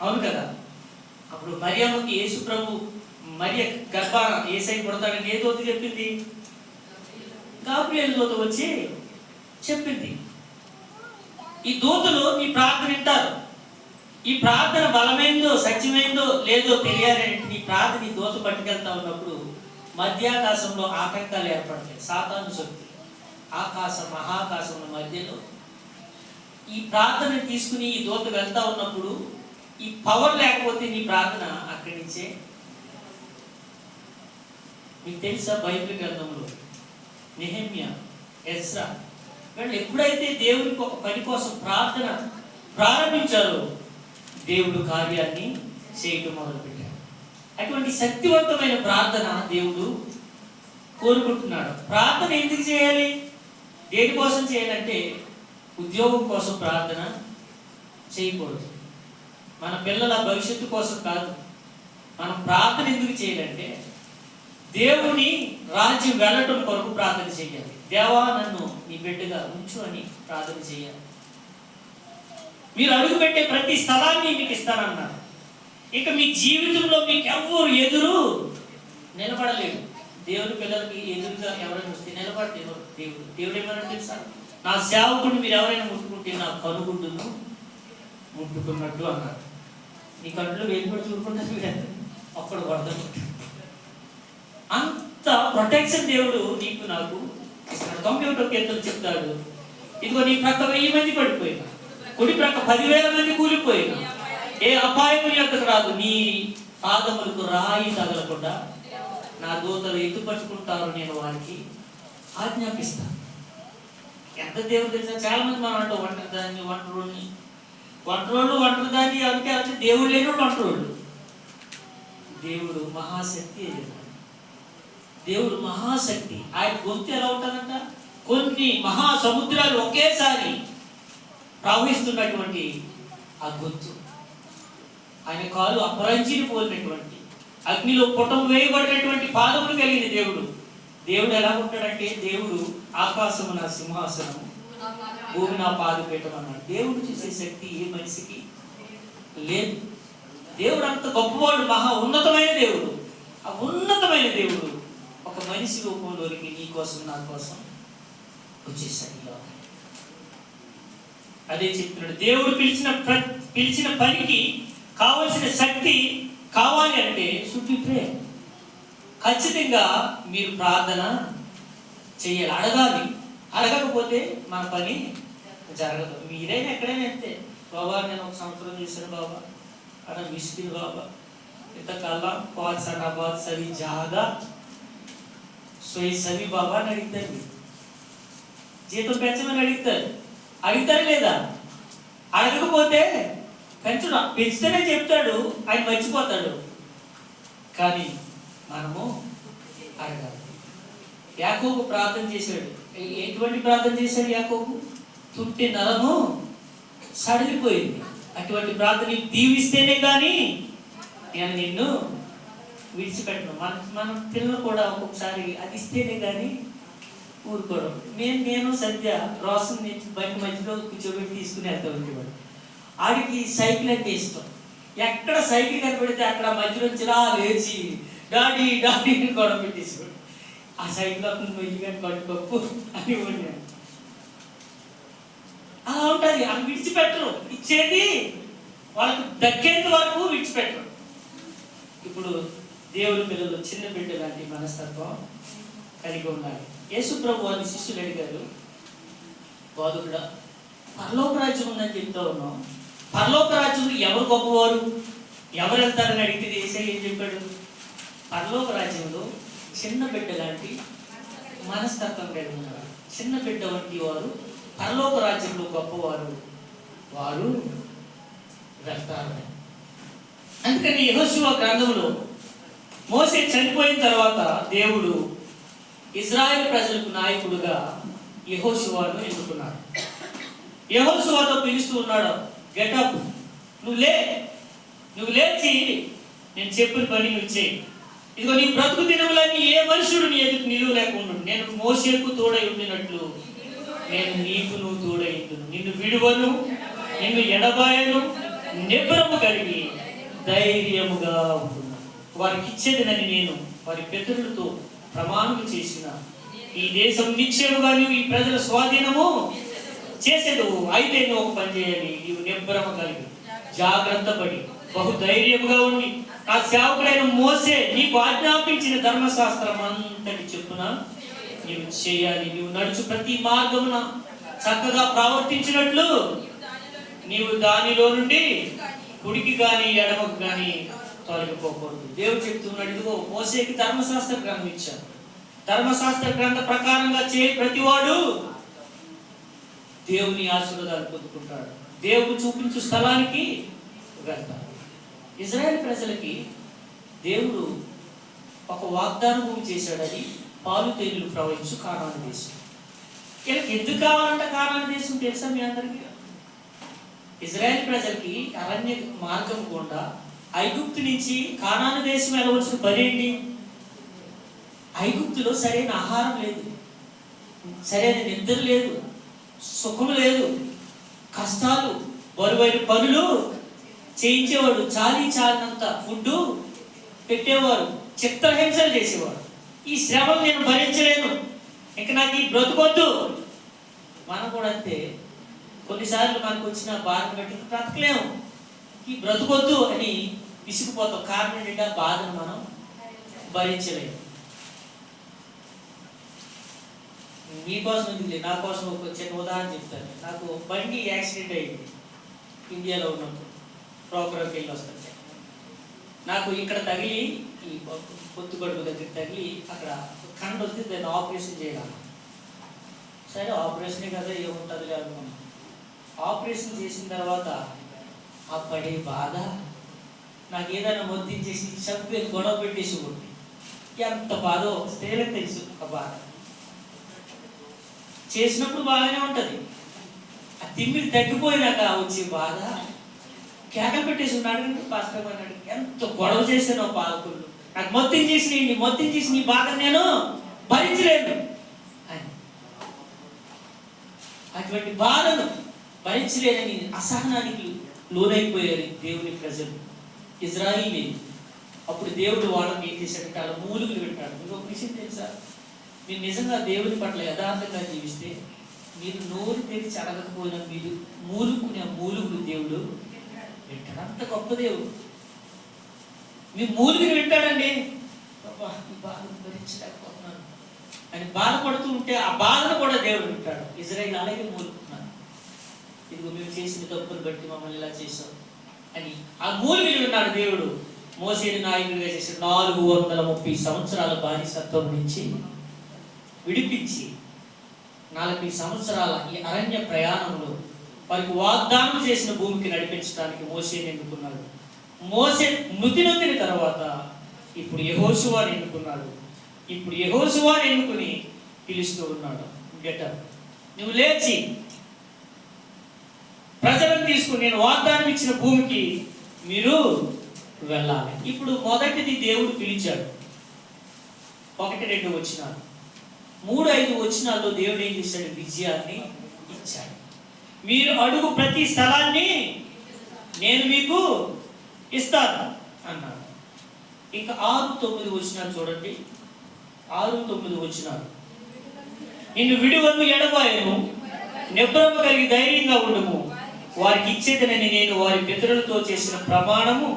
అవును కదా. అప్పుడు మరియమ్మకి యేసు ప్రభు మరియ గర్భాన యేసై పుడతాడని ఏ దూత చెప్పింది? గాబ్రియేలు దూత వచ్చి చెప్పింది. ఈ దూతలు మీ ప్రార్థన వింటారు. ఈ ప్రార్థన బలమైందో సత్యమైందో లేదో తెలియాలంటే నీ ప్రార్థన ఈ దూత పట్టుకెళ్తా ఉన్నప్పుడు మధ్యాకాశంలో ఆటంకాలు ఏర్పడతాయి. సాతాను శక్తి మహాకాశంలో మధ్యలో ఈ ప్రార్థన తీసుకుని ఈ దూత వెళ్తా ఉన్నప్పుడు ఈ పవర్ లేకపోతే నీ ప్రార్థన అక్కడి నుంచే. మీకు తెలుసా బైబిల్ గ్రంథంలో నెహెమ్యా, ఎజ్రా వీళ్ళు ఎప్పుడైతే దేవునికి ఒక పని కోసం ప్రార్థన ప్రారంభించారో దేవుడు కార్యాన్ని చేయటం మొదలుపెట్టాడు. అటువంటి శక్తివంతమైన ప్రార్థన దేవుడు కోరుకుంటున్నాడు. ప్రార్థన ఎందుకు చేయాలి? దేనికోసం చేయాలంటే ఉద్యోగం కోసం ప్రార్థన చేయకూడదు. మన పిల్లల భవిష్యత్తు కోసం కాదు. మనం ప్రార్థన ఎందుకు చేయాలంటే దేవుని రాజ్యం వెళ్ళటం కొరకు ప్రార్థన చేయాలి. దేవా నన్ను నీ బిడ్డగా ఉంచు అని ప్రార్థన చేయాలి. మీరు అడుగుపెట్టే ప్రతి స్థలాన్ని మీకు ఇస్తానన్నారు. ఇక మీ జీవితంలో మీకు ఎవరు ఎదురు నిలబడలేడు. దేవుని పిల్లలకి ఎదురుగా ఎవరైనా వస్తే నిలబడితే దేవుడు ఏమన్నా తెలుసా? నా సేవకుడు మీరు ఎవరైనా ముట్టుకుంటే నా కనుగుడ్డును ముట్టుకున్నట్టు అన్నారు. నీ కళ్ళు వేలుపడి చూడుకుంటారు వీడు అప్పుడు కొడతాడు. అంత ప్రొటెక్షన్ దేవుడు నీకు నాకు ఇస్తాడు. 91 కీర్తనలు చెప్తాడు, ఇదిగో నీ ప్రక్క 1000 మంది పడిపోయినా, కుడి ప్రక్క 10,000 మంది కూలిపోయినా ఏ అపాయం యొక్కకు రాదు. నీ పాదములకు రాయి తగలకుండా నా దూతలు ఎత్తు పట్టుకుంటారు, నేను వారికి ఆజ్ఞాపిస్తాను. ఎంత దేవుడు తెలుసా? చాలా మంది మనం అంటూ ఒంటరి దాన్ని ఒంటరి దాన్ని అంటే దేవుడు లేని ఒంటరోళ్ళు. దేవుడు మహాశక్తి. దేవుడు మహాశక్తి. ఆయన గొంతు ఎలా ఉంటుందంట? కొన్ని మహాసముద్రాలు ఒకేసారి ప్రవహిస్తున్నటువంటి ఆ గొంతు. ఆయన కాలు అపరంజిని పోలినటువంటి అగ్నిలో పుటం వేయబడినటువంటి పాదములు కలిగిన దేవుడు. దేవుడు ఎలా ఉంటాడంటే దేవుడు ఆకాశము నా సింహాసనము, భూమి నా పాదపీఠం అన్నాడు. దేవుడు చూసే శక్తి ఏ మనిషికి లేదు. దేవుడు అంత గొప్పవాడు, మహా ఉన్నతమైన దేవుడు. ఆ ఉన్నతమైన దేవుడు ఒక మనిషి రూపంలోనికి నీ కోసం నా కోసం వచ్చేసాడు. అదే చెప్తున్నాడు. దేవుడు పిలిచిన పనికి కావలసిన శక్తి కావాలి అంటే షుడ్ బి ప్రే. ఖచ్చితంగా మీరు ప్రార్థన చెయ్యాలి, అడగాలి. అడగకపోతే మన పని జరగదు. మీరైనా ఎక్కడైనా అంతే. బాబా నేను 1 సంవత్సరం చేశాను బాబా, అక్కడ మిస్కిన్ బాబా, ఇంతకాలం बहुत सारा बहुत सभी जागा सोई सभी బాబా అని అడుగుతారు. జీతం పెంచమని అడుగుతారు లేదా? అడగకపోతే పెంచితేనే చెప్తాడు, ఆయన మర్చిపోతాడు. కానీ మనము అడగాలి. యాకోబు ప్రార్థన చేశాడు. ఎటువంటి ప్రార్థన చేశాడు యాకోబు? తుంటి నరము సడిలిపోయింది. అటువంటి ప్రార్థన దీవిస్తేనే కానీ నేను నిన్ను విడిచిపెట్టను. మన పిల్లలు కూడా ఒక్కొక్కసారి అది ఇస్తేనే కానీ ఊరుకోవడం. నేను సద్య రోషన్ బయట మధ్యలో కూర్చోబెట్టి తీసుకుని వెళ్తా ఉండేవాడు. ఆడికి సైకిల్ అంటే ఇష్టం. ఎక్కడ సైకిల్ కనపడితే అక్కడ మధ్యలో ఇలా లేచి డాడీ డాడీ గొడవ పెట్టేసేవాడు. ఆ సైకిల్ మొయ్యి కానీ పట్టుకోపు అని ఉన్నాడు. అలా ఉంటుంది. అవి విడిచిపెట్టరు. ఇచ్చేది వాళ్ళకు దక్కేంత వరకు విడిచిపెట్టరు. ఇప్పుడు దేవుని పిల్లలు చిన్న బిడ్డ లాంటి మనస్తత్వం కలిగి ఉండాలి. యేసు ప్రభు వారి శిష్యులు అడిగారు, బోధకుడా పరలోక రాజ్యం ఉందని చెప్తా ఉన్నాం, పరలోక రాజ్యంలో ఎవరు గొప్పవారు, ఎవరు వెళ్తారని అడిగితే యేసయ్య ఏం చెప్పాడు? పరలోక రాజ్యంలో చిన్న బిడ్డ లాంటి మనస్తత్వం కలిగి ఉన్నారు. చిన్న బిడ్డ వంటి వారు పరలోక రాజ్యంలో గొప్పవారు, వారు వెళ్తారు. అందుకని యెహోషువ గ్రంథంలో మోసే చనిపోయిన తర్వాత దేవుడు ఇజ్రాయెల్ ప్రజలకు నాయకుడుగా యెహోషువను ఎన్నుకున్నాడు. యెహోషువతో పిలుస్తూ ఉన్నాడు, గెటప్, నువ్వు లేచి నేను చెప్పిన పని నువ్వు చేయి. ఇదిగో నీ బ్రతుకు దినములన్నీ ఏ మనుషుడు నీ ఎదురు నిలువ లేకుండా నేను మోషేకు తోడై ఉండినట్లు నేను నీకు తోడై ఉండును. నిన్ను విడువను, నిన్ను ఎడబాయను, నిబ్బరము కలిగి ధైర్యముగా ఉంటున్నాను. వారికి ఇచ్చేదనని నేను వారి పితరులతో ప్రమాణం చేసిన ఈ దేశం నిశ్చయముగా నీవు ఈ ప్రజల స్వాధీనము చేసేదు. అయితే నువ్వు ఒక పని చేయాలి, నీవు నిబ్బరము కలిగి జాగ్రత్త పడి బహు ధైర్యముగా ఉండి ఆ సేవకుడైన మోసే నీకు ఆజ్ఞాపించిన ధర్మశాస్త్రం అంతటి చెప్పున నీవు చేయాలి. నీవు నడుచు ప్రతి మార్గమున చక్కగా ప్రవర్తించినట్లు నీవు దానిలో నుండి కుడికి కానీ ఎడమకు కానీ తొలగిపోకూడదు. దేవుడు చెప్తున్నాడు, ఇదిగో మోసేకి ధర్మశాస్త్ర గ్రంథం ఇచ్చాను. ధర్మశాస్త్ర గ్రంథ ప్రకారంగా ప్రతివాడు దేవుని ఆశీర్వాదాలు పొందుకుంటాడు. దేవుడు చూపించు స్థలానికి వెళ్తాడు. ఇజ్రాయెల్ ప్రజలకి దేవుడు ఒక వాగ్దాన భూమి చేశాడు. అది పాలు తేనెలు ప్రవహించు కానాను దేశం. వీళ్ళకి ఎందుకు కావాలంటే కానాను దేశం తెలుసా మీ అందరికీ? ఇజ్రాయెల్ ప్రజలకి అరణ్య మార్గం గుండా ఐగుప్తు నుంచి కానాను దేశం వెళ్ళవలసిన పని ఏంటి? ఐగుప్తులో సరైన ఆహారం లేదు, సరైన నిద్ర లేదు, సుఖం లేదు, కష్టాలు, బరువైన పనులు చేయించేవాడు, చాలినంత ఫుడ్ పెట్టేవారు, చిత్రహింసలు చేసేవాడు. ఈ శ్రమను నేను భరించలేను, ఇంకా నాకు ఈ బ్రతుకొద్దు. మనం కూడా అంతే, కొన్నిసార్లు మనకు వచ్చిన బాధను బట్టి బ్రతకలేము, ఈ బ్రతుకొద్దు అని విసిగిపోతాం. కారణం ఏంటంటే ఆ బాధను మనం భరించలేము. మీకోసం ఎందుకు, నా కోసం ఒక చిన్న ఉదాహరణ చెప్తాను. నాకు బండి యాక్సిడెంట్ అయింది ఇండియాలో ఉన్నప్పుడు. ప్రోగ్రామ్కి వెళ్ళి వస్తుంటే నాకు ఇక్కడ తగిలి, ఈ పొత్తుగడుపు దగ్గర తగిలి అక్కడ కండు వస్తే దాన్ని ఆపరేషన్ చేయాలి. సరే ఆపరేషనే కదా, ఏముంటుంది అనుకున్నాను. ఆపరేషన్ చేసిన తర్వాత ఆ పడే బాధ, నాకు ఏదైనా మొద్దించేసి చంపి గొడవ పెట్టేసి ఒకటి, ఎంత బాధో స్త్రీలకు తెలుసు. ఆ బాధ చేసినప్పుడు బాగానే ఉంటుంది, ఆ తిమ్మిడి తగ్గిపోయినాక వచ్చే బాధ కేకలు పెట్టేసి ఉన్నాడు. పాస్టర్ అన్నాడు, ఎంత గొడవ చేశానో పాలకులు, నాకు మొత్తం చేసి నీ బాధ నేను భరించలేను అని. అటువంటి బాధను భరించలేదని అసహనానికి లోనైపోయారు దేవుని ప్రజలు, ఇజ్రాయిలీ. అప్పుడు దేవుడు వాళ్ళని ఏం చేశాడంటే అలా మూలుగులు పెట్టాడు. మీకు ఒక విషయం తెలుసా? మీరు నిజంగా దేవుని పట్ల యథార్థంగా జీవిస్తే, మీరు నోరు తెరిచి అడగకపోయినా మీరు మూలుకునే మూలుగులు దేవుడు వింటాడు. అంత గొప్ప దేవుడు మీ మూలుగులు వింటాడండి. బాధ భరించలేకపోతున్నాను అని బాధపడుతూ ఉంటే ఆ బాధను కూడా దేవుడు వింటాడు. ఇజ్రాయిల్ అలాగే మూలుకున్నాను, ఇదిగో మేము చేసిన తప్పును బట్టి మమ్మల్ని ఇలా చేశాం అని ఆ మూలుగులు విన్నాడు దేవుడు. మోసేని నాయకుడిగా చేసిన 430 సంవత్సరాల బానిసత్వం నుంచి విడిపించి 40 సంవత్సరాల ఈ అరణ్య ప్రయాణంలో వారికి వాగ్దానం చేసిన భూమికి నడిపించడానికి మోసేని ఎన్నుకున్నాడు. మోసే మృతి నొందిన తర్వాత ఇప్పుడు యెహోషువని ఎన్నుకున్నాడు. ఇప్పుడు యెహోషువని ఎన్నుకుని పిలుస్తూ ఉన్నాడు, గెటప్, నువ్వు లేచి ప్రజలను తీసుకుని నేను వాగ్దానం ఇచ్చిన భూమికి మీరు వెళ్ళాలి. ఇప్పుడు మొదటిది దేవుడు పిలిచాడు. 1-2 వచనాలు, 3-5 వచనాల్లో దేవుడు ఏం చేశాడు? విజయాన్ని ఇచ్చాడు. మీరు అడుగు ప్రతి స్థలాన్ని నేను మీకు ఇస్తాను అన్నాడు. ఇంకా 6-9 వచనాలు చూడండి. 6-9 వచనాలు, నిన్ను విడువను ఎడబాయను, నిబ్బరము కలిగి ధైర్యంగా ఉండుము, వారికి ఇచ్చేదనని నేను వారి పితరులతో చేసిన ప్రమాణము,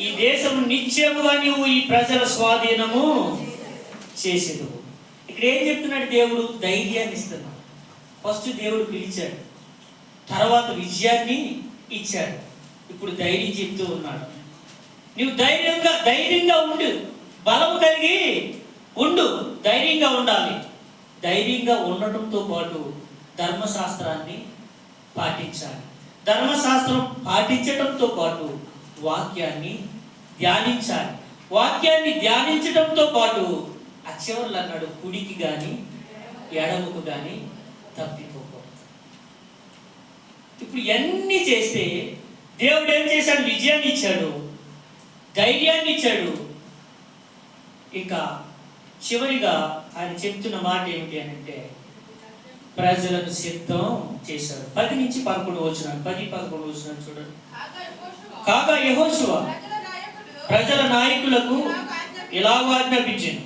ఈ దేశము నిశ్చయముగా నీవు ఈ ప్రజల స్వాధీనము చేసేదు. ఇక్కడ ఏం చెప్తున్నాడు దేవుడు? ధైర్యాన్ని ఇస్తున్నాడు. ఫస్ట్ దేవుడు పిలిచాడు, తర్వాత విజయాన్ని ఇచ్చాడు, ఇప్పుడు ధైర్యం చెప్తూ ఉన్నాడు. నువ్వు ధైర్యంగా ఉండు, బలము కలిగి ఉండు, ధైర్యంగా ఉండాలి. ధైర్యంగా ఉండటంతో పాటు ధర్మశాస్త్రాన్ని పాటించాలి. ధర్మశాస్త్రం పాటించడంతో పాటు వాక్యాన్ని ధ్యానించాలి. వాక్యాన్ని ధ్యానించడంతో పాటు అక్షవర్లు అన్నాడు, కుడికి కానీ ఎడముకు కానీ తప్పిపోకూడదు. ఇప్పుడు ఇవన్నీ చేస్తే దేవుడు ఏం చేశాడు? విజయాన్ని ఇచ్చాడు, ధైర్యాన్ని ఇచ్చాడు. ఇంకా చివరిగా ఆయన చెప్తున్న మాట ఏమిటి అని అంటే, ప్రజలను సిద్ధం చేశాడు. 10 నుంచి 11 వచనాలు, 10-11 వచనాలు చూడండి. కాగా యెహోషువ ప్రజల నాయకులకు ఇలాగ ఆజ్ఞాపించాను,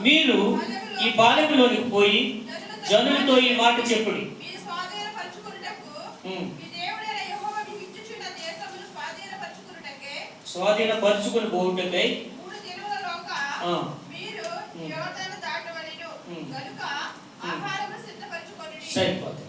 మీరు ఈ పాలెంలోనికి పోయి జనులతో ఈ మాట చెప్పుడి. స్వాధీనపరుచుకుని పోవుటకై సరిపోతుంది.